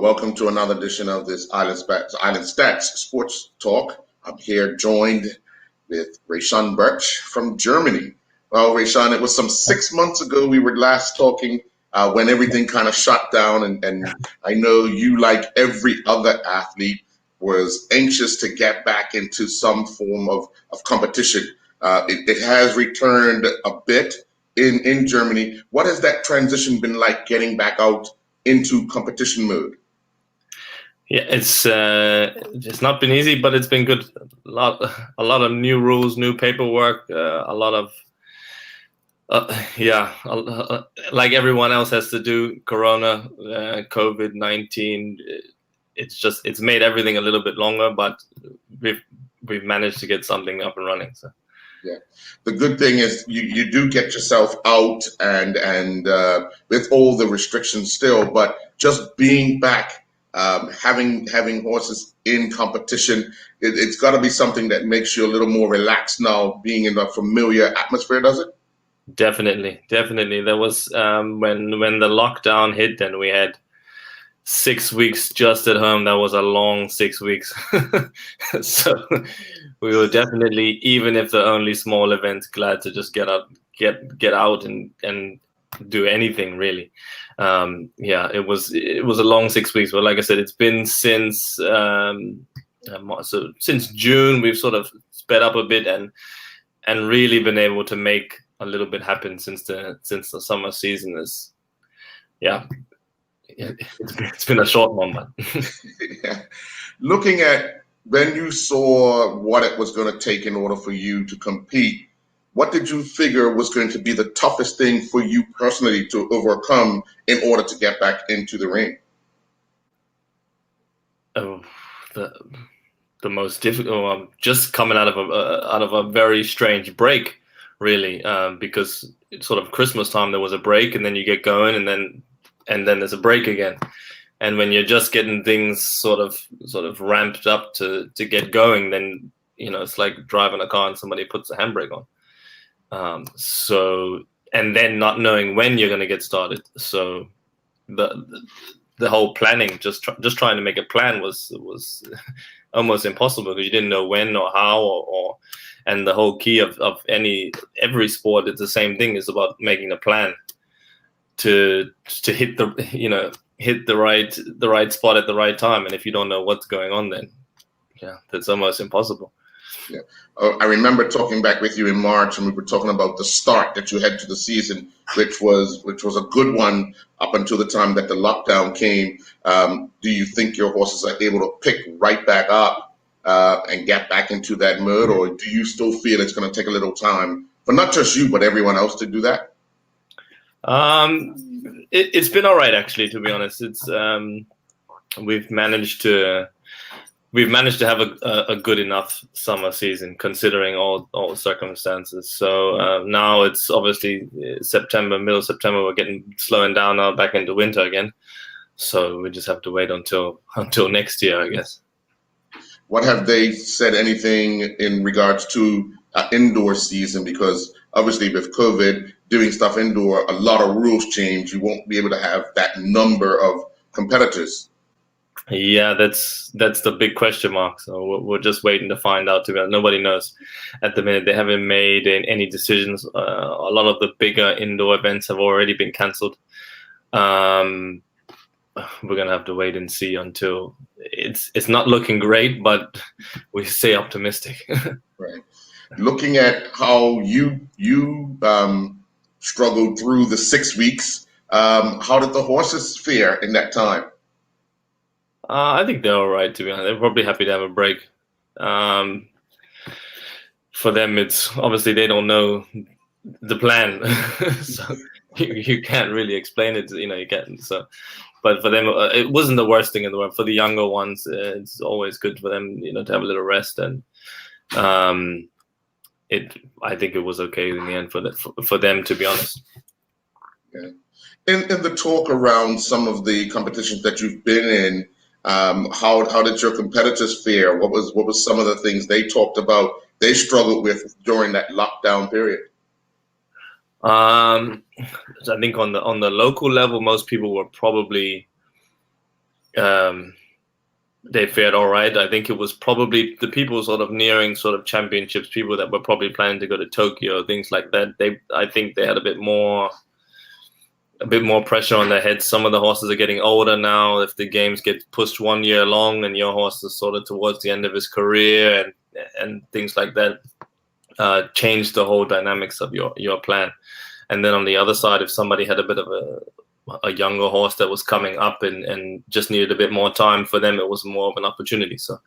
Welcome to another edition of this Island Stats Sports Talk. I'm here joined with Raishun Burch from Germany. Well, Raishun, it was some 6 months ago we were last talking when everything kind of shut down, and I know you, like every other athlete, was anxious to get back into some form of competition. It has returned a bit in Germany. What has that transition been like, getting back out into competition mode? Yeah, it's not been easy, but it's been good. A lot of new rules, new paperwork, a lot of like everyone else has to do. Corona, COVID-19. It's made everything a little bit longer, but we've managed to get something up and running. So. Yeah, the good thing is you do get yourself out and with all the restrictions still, but just being back, having horses in competition, it's got to be something that makes you a little more relaxed now, being in a familiar atmosphere, does it? Definitely. There was when the lockdown hit and we had 6 weeks just at home. That was a long 6 weeks. So we were definitely, even if they're only small events, glad to just get out and do anything really. It was a long 6 weeks, but like I said, it's been since June we've sort of sped up a bit and really been able to make a little bit happen since the summer season is. It's been a short one, but yeah. Looking at when you saw what it was going to take in order for you to compete, what did you figure was going to be the toughest thing for you personally to overcome in order to get back into the ring? Oh, the most difficult. Just coming out of a very strange break, really, because it's sort of Christmas time. There was a break, and then you get going, and then there's a break again. And when you're just getting things sort of ramped up to get going, then it's like driving a car and somebody puts a handbrake on. And then not knowing when you're going to get started. So the whole planning, just trying to make a plan was almost impossible, because you didn't know when or how and the whole key of every sport, it's the same thing. It's about making a plan to hit the right spot at the right time. And if you don't know what's going on, then that's almost impossible. Yeah, I remember talking back with you in March, and we were talking about the start that you had to the season, which was a good one up until the time that the lockdown came. Do you think your horses are able to pick right back up and get back into that mode, or do you still feel it's going to take a little time for not just you but everyone else to do that? It's been all right, actually, to be honest. It's we've managed to have a good enough summer season considering all the circumstances. So now it's obviously middle of September. We're slowing down now, back into winter again. So we just have to wait until next year, I guess. What have they said anything in regards to indoor season? Because obviously with COVID, doing stuff indoor, a lot of rules change. You won't be able to have that number of competitors. Yeah, that's the big question mark. So we're just waiting to find out. To be honest, nobody knows at the minute. They haven't made any decisions. A lot of the bigger indoor events have already been cancelled. We're gonna have to wait and see until it's not looking great, but we stay optimistic. Right. Looking at how you struggled through the 6 weeks, how did the horses fare in that time? I think they're all right, to be honest. They're probably happy to have a break. For them, it's obviously they don't know the plan, so you can't really explain it. You can't. So, but for them, it wasn't the worst thing in the world. For the younger ones, it's always good for them, to have a little rest. And I think it was okay in the end for them, to be honest. Yeah. In the talk around some of the competitions that you've been in, how did your competitors fare? What was some of the things they talked about they struggled with during that lockdown period? I think on the local level, most people were probably they fared all right. I think it was probably the people sort of nearing sort of championships, people that were probably planning to go to Tokyo, things like that. I think they had a bit more pressure on their heads. Some of the horses are getting older now. If the games get pushed 1 year along and your horse is sort of towards the end of his career and things like that, change the whole dynamics of your plan. And then on the other side, if somebody had a bit of a younger horse that was coming up and just needed a bit more time, for them it was more of an opportunity. So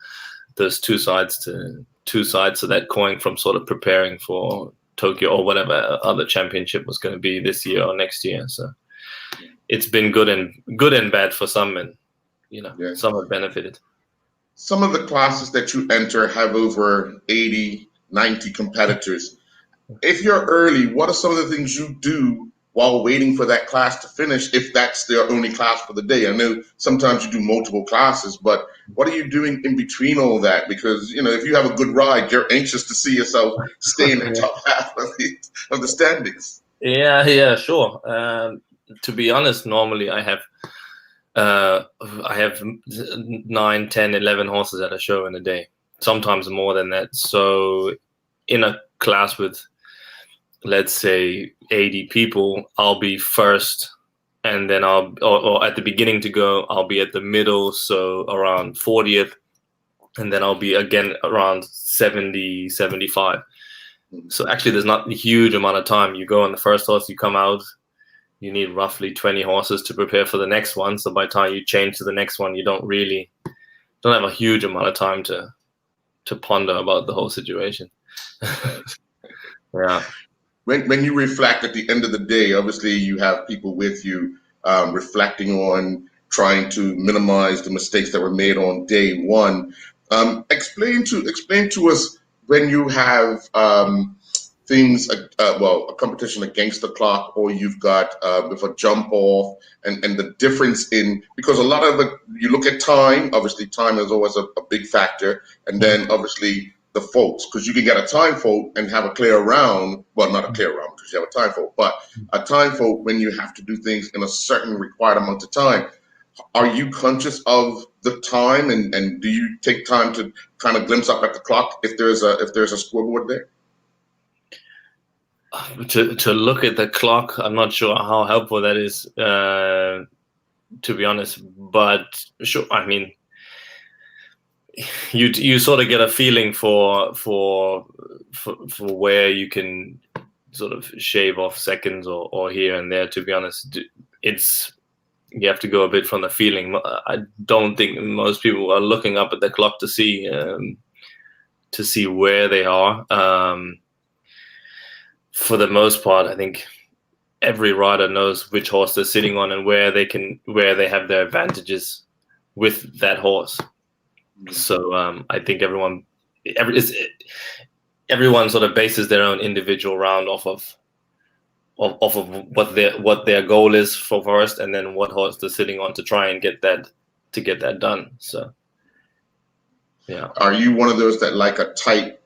there's two sides to that coin, from sort of preparing for Tokyo or whatever other championship was going to be this year or next year. So it's been good and bad for some, and some have benefited. Some of the classes that you enter have over 80, 90 competitors. If you're early, what are some of the things you do while waiting for that class to finish, if that's their only class for the day? I know sometimes you do multiple classes, but what are you doing in between all that? Because, if you have a good ride, you're anxious to see yourself stay in the top half of the standings. Yeah, sure. To be honest, normally I have 9, 10, 11 horses at a show in a day, sometimes more than that. So in a class with, let's say, 80 people, I'll be first, and then or at the beginning to go, I'll be at the middle, so around 40th, and then I'll be again around 70, 75. So actually there's not a huge amount of time. You go on the first horse, you come out, you need roughly 20 horses to prepare for the next one. So by the time you change to the next one, you don't have a huge amount of time to ponder about the whole situation. Yeah. When you reflect at the end of the day, obviously you have people with you reflecting on trying to minimize the mistakes that were made on day one. Explain to us when you have things, a competition against the clock, or you've got with a jump off, and the difference in, because a lot of it, you look at time. Obviously, time is always a big factor, and then obviously the faults, because you can get a time fault and have a clear round. Well, not a clear round because you have a time fault, but a time fault when you have to do things in a certain required amount of time. Are you conscious of the time, and do you take time to kind of glimpse up at the clock if there's a scoreboard there? To look at the clock, I'm not sure how helpful that is, to be honest. But sure, I mean, you sort of get a feeling for where you can sort of shave off seconds or here and there. To be honest, you have to go a bit from the feeling. I don't think most people are looking up at the clock to see where they are. For the most part, I think every rider knows which horse they're sitting on and where they have their advantages with that horse. So I think everyone sort of bases their own individual round off of what their goal is for first, and then what horse they're sitting on to try and get that done. So yeah. Are you one of those that like a tight,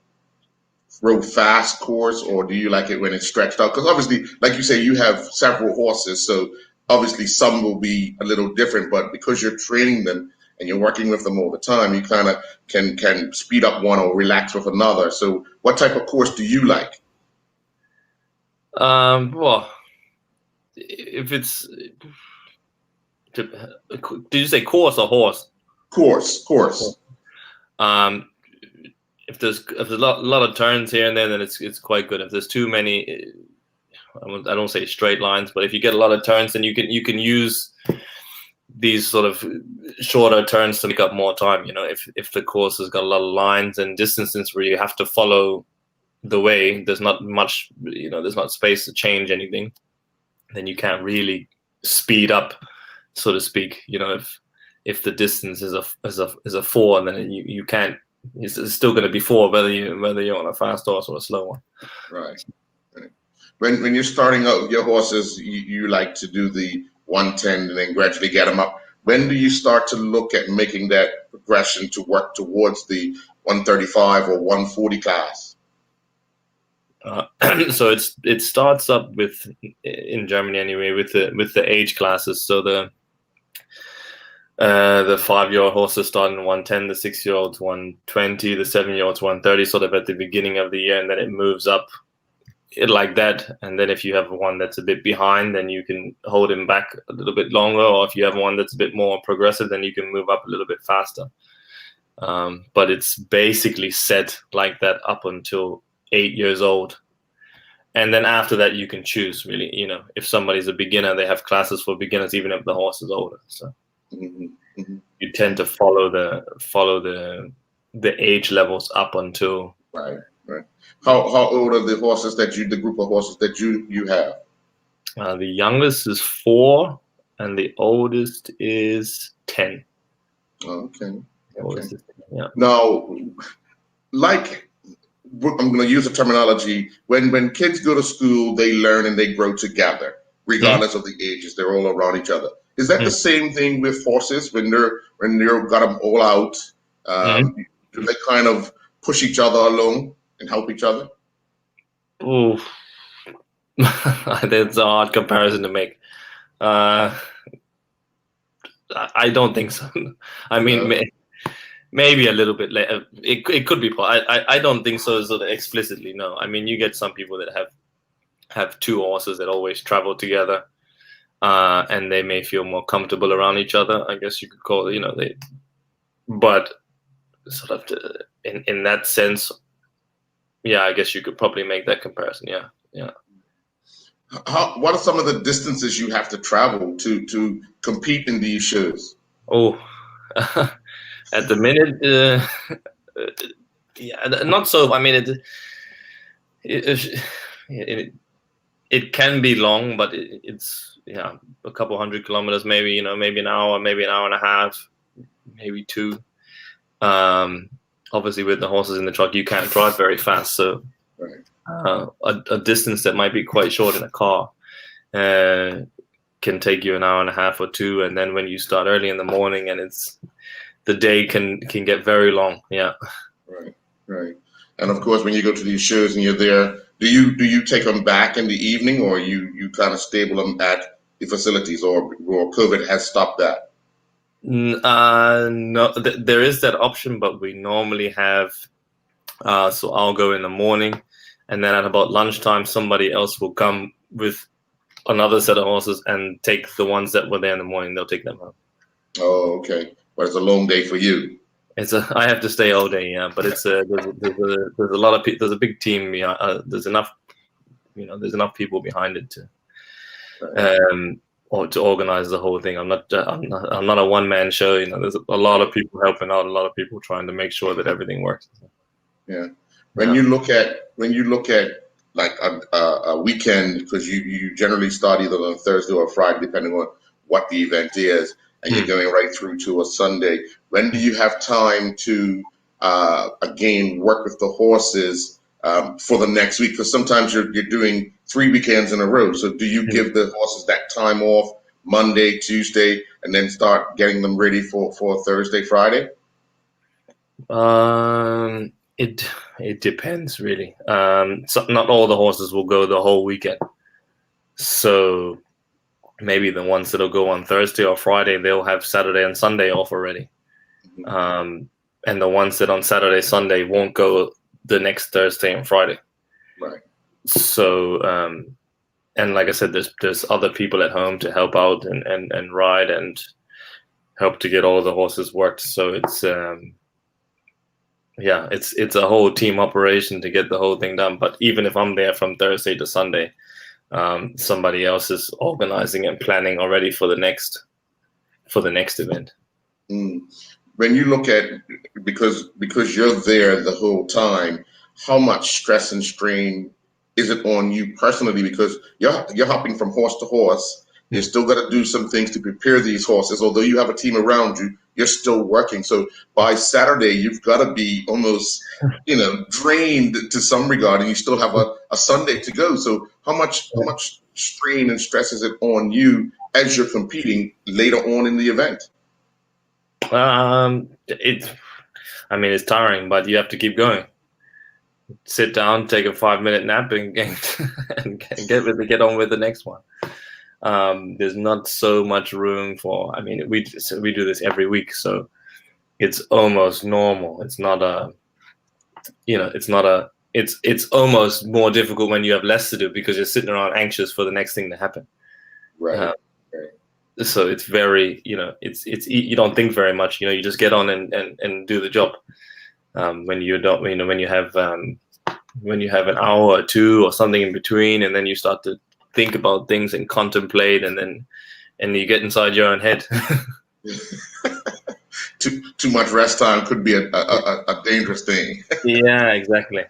real fast course, or do you like it when it's stretched out? Because obviously, like you say, you have several horses, so obviously some will be a little different, but because you're training them and you're working with them all the time, you kind of can speed up one or relax with another. So what type of course do you like? Well, if it's, did you say course or horse? Course. If there's a lot of turns here and there, then it's quite good. If there's too many, I don't say straight lines, but if you get a lot of turns, then you can use these sort of shorter turns to make up more time. If the course has got a lot of lines and distances where you have to follow the way, there's not much, there's not space to change anything, then you can't really speed up, so to speak. If the distance is a 4, then you can't. It's still going to be 4 whether you're on a fast horse or a slow one. Right. When you're starting out your horses, you like to do the 110 and then gradually get them up. When do you start to look at making that progression to work towards the 135 or 140 class? So it starts up with, in Germany anyway, with the age classes. So The 5-year-old horses start in 110, the 6-year-olds 120, the 7-year-olds 130, sort of at the beginning of the year, and then it moves up like that. And then if you have one that's a bit behind, then you can hold him back a little bit longer, or if you have one that's a bit more progressive, then you can move up a little bit faster. But it's basically set like that up until 8 years old. And then after that, you can choose, really. If somebody's a beginner, they have classes for beginners, even if the horse is older. So you tend to follow the age levels up until. Right. How old are the horses the group of horses that you have? The youngest is 4, and the oldest is 10. Okay. Yeah. Now, I'm going to use the terminology. When kids go to school, they learn and they grow together, regardless of the ages. They're all around each other. Is that the same thing with horses when they're got them all out? Do they kind of push each other along and help each other? Oh, that's a hard comparison to make. I don't think so. I mean, maybe a little bit later. It could be. I don't think so, sort of explicitly. No. I mean, you get some people that have 2 horses that always travel together, and they may feel more comfortable around each other. I guess you could call it. But sort of in that sense, yeah, I guess you could probably make that comparison. Yeah. What are some of the distances you have to travel to compete in these shows? Oh, at the minute, yeah, not so. I mean, it can be long, but it's a couple 100 kilometers, maybe maybe an hour, maybe an hour and a half, maybe 2. Obviously, with the horses in the truck, you can't drive very fast, so. Right. A distance that might be quite short in a car can take you an hour and a half or 2, and then when you start early in the morning, and the day can get very long. Yeah. Right. And of course, when you go to these shows and you're there, do you take them back in the evening, or you kind of stable them at the facilities, or COVID has stopped that? No, there is that option, but we normally have. So I'll go in the morning, and then at about lunchtime, somebody else will come with another set of horses and take the ones that were there in the morning. They'll take them home. Oh, okay. But it's a long day for you. I have to stay all day, yeah. But there's a lot of people. There's a big team. There's enough, there's enough people behind it or to organize the whole thing. I'm not a one-man show. There's a lot of people helping out, a lot of people trying to make sure that everything works. Yeah. When you look at like a weekend, because you generally start either on Thursday or Friday, depending on what the event is, and you're going right through to a Sunday. When do you have time to again work with the horses for the next week? Because sometimes you're doing 3 weekends in a row. So do you give the horses that time off Monday, Tuesday, and then start getting them ready for Thursday, Friday? It depends, really. So not all the horses will go the whole weekend. So maybe the ones that'll go on Thursday or Friday, they'll have Saturday and Sunday off already. And the ones that on Saturday, Sunday won't go the next Thursday and Friday. Right. So, and like I said, there's other people at home to help out and ride and help to get all of the horses worked. So it's it's a whole team operation to get the whole thing done. But even if I'm there from Thursday to Sunday, somebody else is organizing and planning already for the next event. When you look at, because you're there the whole time, how much stress and strain is it on you personally? Because you're hopping from horse to horse. You still got to do some things to prepare these horses. Although you have a team around you, you're still working. So by Saturday, you've got to be almost, drained to some regard, and you still have a Sunday to go. So how much strain and stress is it on you as you're competing later on in the event? It's tiring, but you have to keep going. Sit down, take a 5-minute nap, and get on with the next one. There's not so much room for. I mean, we do this every week, so it's almost normal. It's not a, it's not a. It's almost more difficult when you have less to do because you're sitting around anxious for the next thing to happen. Right. So it's very, it's you don't think very much. You just get on and do the job. When you don't, when you have an hour or two or something in between, and then you start to think about things and contemplate, and you get inside your own head. Too much rest time could be a dangerous thing. Yeah, exactly.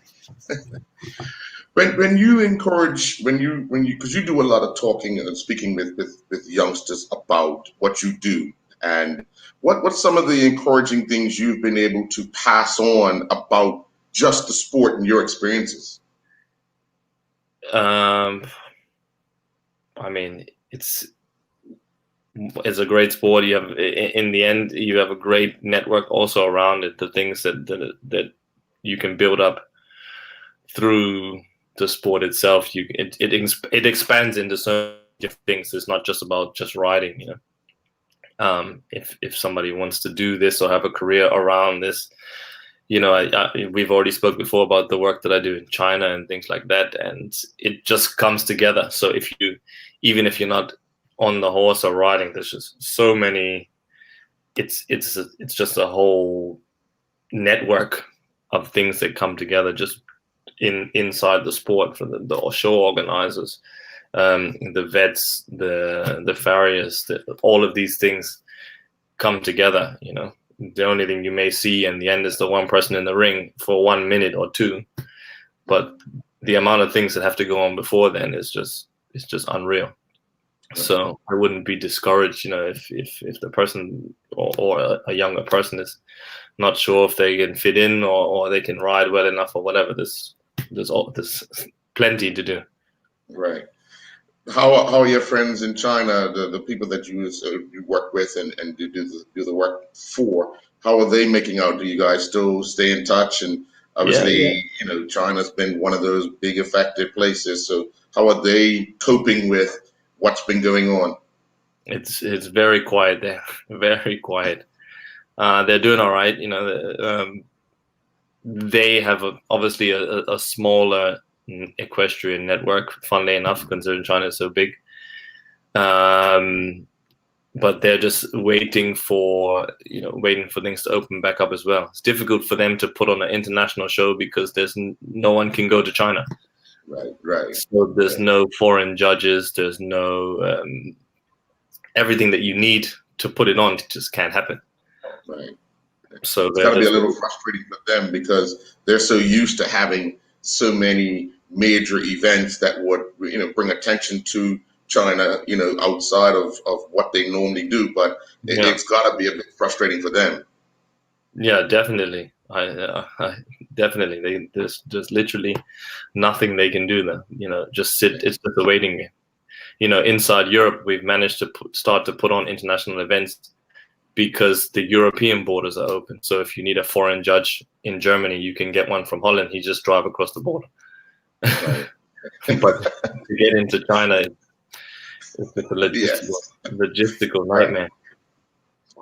When you encourage, because you do a lot of talking and speaking with youngsters about what you do, and what's some of the encouraging things you've been able to pass on about just the sport and your experiences? I mean, it's a great sport. You have, in the end, you have a great network also around it. The things that you can build up through the sport itself, it expands into so many different things. It's not just about just riding. If somebody wants to do this or have a career around this, we've already spoke before about the work that I do in China and things like that, and it just comes together. So even if you're not on the horse or riding, there's just so many. It's just a whole network of things that come together just inside the sport for the show organizers, the vets, the farriers, all of these things come together. The only thing you may see in the end is the one person in the ring for 1 minute or two, but the amount of things that have to go on before then is just unreal. So I wouldn't be discouraged, if the person or a younger person is not sure if they can fit in or they can ride well enough or whatever. There's plenty to do. Right. How are your friends in China, the people that you work with and do the work for? How are they making out? Do you guys still stay in touch? And obviously, China's been one of those big affected places. So how are they coping with what's been going on? It's very quiet there, very quiet. They're doing all right. They have obviously a smaller equestrian network, funnily enough, considering China is so big. But they're just waiting for things to open back up as well. It's difficult for them to put on an international show because there's no one can go to China. Right. So there's no foreign judges. There's no everything that you need to put it on just can't happen. Right. So it's got to be a little frustrating for them because they're so used to having so many major events that would bring attention to China, outside of what they normally do. But it's got to be a bit frustrating for them. Yeah, definitely. I definitely. There's literally nothing they can do there. Just sit. It's just a waiting game. Inside Europe, we've managed to start to put on international events because the European borders are open. So if you need a foreign judge in Germany, you can get one from Holland. He just drive across the border. Right. But to get into China, it's a logistical nightmare.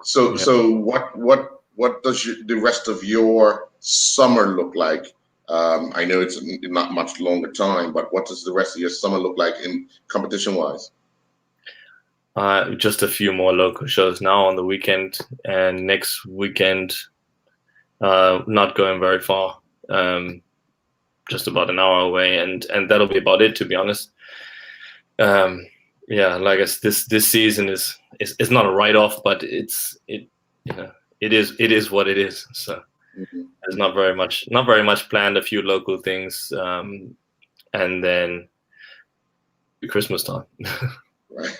So what does the rest of your summer look like? I know it's not much longer time, but what does the rest of your summer look like in competition-wise? Just a few more local shows now on the weekend, and next weekend, not going very far, just about an hour away, and that'll be about it, to be honest. Like this season is not a write-off, but it is what it is. So there's not very much planned. A few local things, and then Christmas time. Right.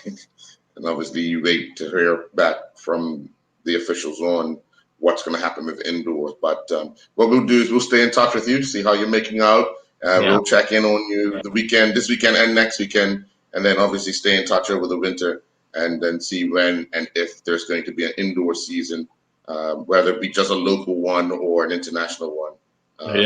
And obviously you wait to hear back from the officials on what's going to happen with indoors. But what we'll do is we'll stay in touch with you, see how you're making out. We'll check in on you this weekend and next weekend, and then obviously stay in touch over the winter and then see when and if there's going to be an indoor season, whether it be just a local one or an international one.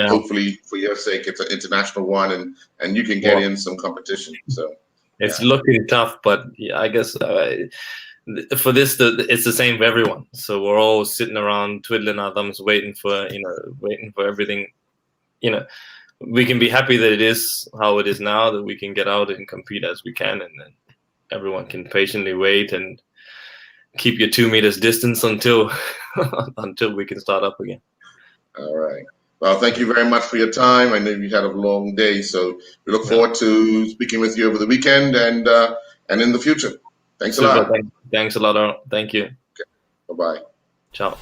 Hopefully, for your sake, it's an international one, and you can get in some competition. So. It's looking tough, but yeah, I guess for this, it's the same for everyone. So we're all sitting around twiddling our thumbs, waiting for everything. We can be happy that it is how it is now, that we can get out and compete as we can, and then everyone can patiently wait and keep your 2 meters distance until we can start up again. All right. Well, thank you very much for your time. I know you had a long day, so we look forward to speaking with you over the weekend and in the future. Thanks a lot. Thanks a lot. Thank you. Bye-bye. Ciao.